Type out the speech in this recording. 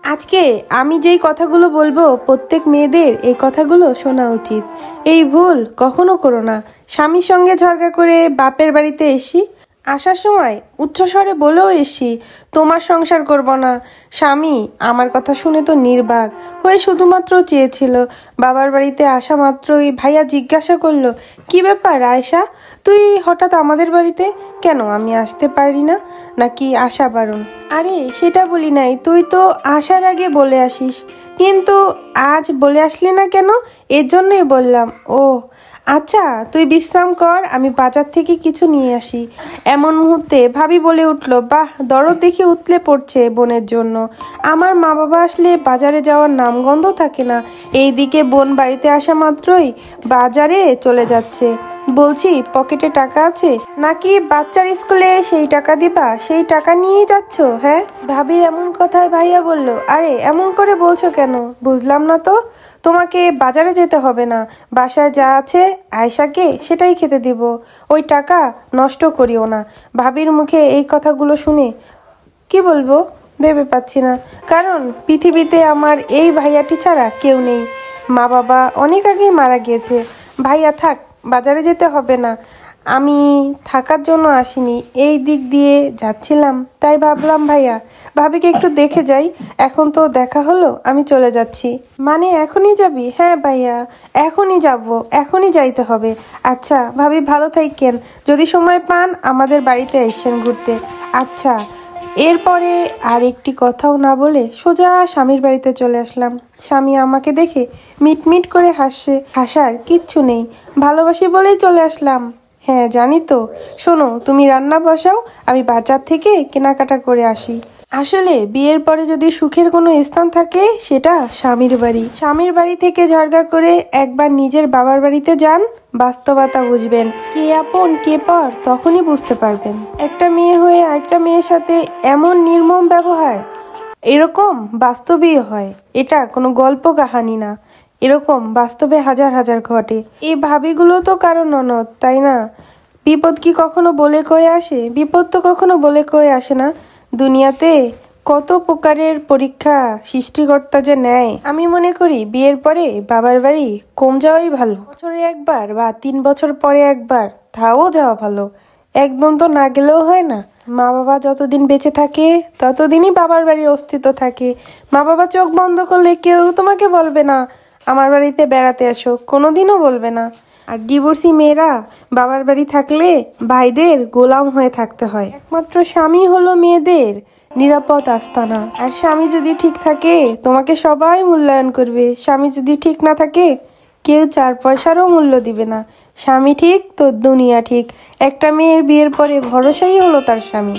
আজকে আমি যেই কথাগুলো বলবো প্রত্যেক মেয়েদের এই কথাগুলো শোনা উচিত। এই ভুল কখনো করো না। স্বামীর সঙ্গে ঝগড়া করে বাপের বাড়িতে আসার সময় উচ্চস্বরে বলেও তোমার সংসার করব না। স্বামী আমার কথা শুনে তো নির্বাক হয়ে শুধুমাত্র চেয়েছিল। বাবার বাড়িতে আসা মাত্রই ভাইয়া জিজ্ঞাসা করলো, কি ব্যাপার আয়েশা, তুই হঠাৎ আমাদের বাড়িতে কেন? আমি আসতে পারি না নাকি আসা বারণ? আরে সেটা বলি নাই, তুই তো আসার আগে বলে আসিস, কিন্তু আজ বলে আসলি না কেন? এর জন্যই বললাম। ও আচ্ছা, তুই বিশ্রাম কর, আমি বাজার থেকে কিছু নিয়ে আসি। এমন মুহূর্তে ভাবি বলে উঠলো, বাহ, দরদ দেখে উতলে পড়ছে বোনের জন্য। আমার মা বাবা আসলে বাজারে যাওয়ার নামগন্ধ থাকে না, এইদিকে বোন বাড়িতে আসা মাত্রই বাজারে চলে যাচ্ছে। বলছি, পকেটে টাকা আছে নাকি বাচ্চার স্কুলে সেই টাকা দিবা, সেই টাকা নিয়েই যাচ্ছ? হ্যাঁ। ভাবির এমন কথায় ভাইয়া বলল, আরে এমন করে বলছো কেন? বুঝলাম না তো। তোমাকে বাজারে যেতে হবে না, বাসায় যা আছে আয়েশাকে সেটাই খেতে দিব, ওই টাকা নষ্ট করিও না। ভাবির মুখে এই কথাগুলো শুনে কি বলবো ভেবে পাচ্ছি না, কারণ পৃথিবীতে আমার এই ভাইয়াটি ছাড়া কেউ নেই। মা বাবা অনেক আগেই মারা গিয়েছে। ভাইয়া থাক, বাজারে যেতে হবে না, আমি থাকার জন্য আসিনি, এই দিক দিয়ে যাচ্ছিলাম, তাই ভাবলাম ভাইয়া ভাবিকে একটু দেখে যাই। এখন তো দেখা হলো, আমি চলে যাচ্ছি। মানে এখনই যাবি? হ্যাঁ ভাইয়া, এখনই যাব, এখনই যাইতে হবে। আচ্ছা ভাবি, ভালো থাকেন, যদি সময় পান আমাদের বাড়িতে আসেন ঘুরতে। আচ্ছা। এরপরে আর একটি কথাও না বলে সোজা স্বামীর বাড়িতে চলে আসলাম। স্বামী আমাকে দেখে মিটমিট করে হাসছে, হাসার কিচ্ছু নেই, ভালোবাসি বলেই চলে আসলাম। হ্যাঁ জানি তো। শোনো, তুমি রান্না বসাও, আমি বাজার থেকে কেনাকাটা করে আসি। আসলে বিয়ের পরে যদি সুখের কোনো স্থান থাকে সেটা স্বামীর বাড়ি। স্বামীর বাড়ি থেকে ঝগড়া করে একবার নিজের বাবার বাড়িতে যান, বাস্তবতা বুঝবেন, কে আপন কে পর তখনই বুঝতে পারবেন। একটা মেয়ে হয়ে আরেকটা মেয়ের সাথে এমন নির্মম ব্যবহার এরকম বাস্তবেই হয়, এটা কোনো গল্প কাহানি না, এরকম বাস্তবে হাজার হাজার ঘটে। এই ভাবিগুলো তো কারো ননদ, তাই না? বিপদ কি কখনো বলে কয়ে আসে? বিপদ তো কখনো বলে কয়ে আসে না। দুনিয়াতে কত প্রকারের পরীক্ষা সৃষ্টিকর্তা যে নেয়। আমি মনে করি বিয়ের পরে বাবার বাড়ি কম যাওয়াই ভালো। বছরে একবার বা 3 বছর পরে একবার তাও যাওয়া ভালো, একদম তো না গেলেও হয় না। মা বাবা যতদিন বেঁচে থাকে ততদিনই বাবার বাড়ির অস্তিত্ব থাকে। মা বাবা চোখ বন্ধ করলে কেউ তোমাকে বলবে না আমার বাড়িতে বেড়াতে আসো, কোনোদিনও বলবে না। আর ডিভোর্সি মেয়েরা বাবার বাড়ি থাকলে ভাইদের গোলাম হয়ে থাকতে হয়। একমাত্র স্বামী হলো মেয়েদের নিরাপদ আস্তানা। আর স্বামী যদি ঠিক থাকে তোমাকে সবাই মূল্যায়ন করবে, স্বামী যদি ঠিক না থাকে কেউ 4 পয়সারও মূল্য দিবে না। স্বামী ঠিক তো দুনিয়া ঠিক। একটা মেয়ের বিয়ের পরে ভরসাই হলো তার স্বামী।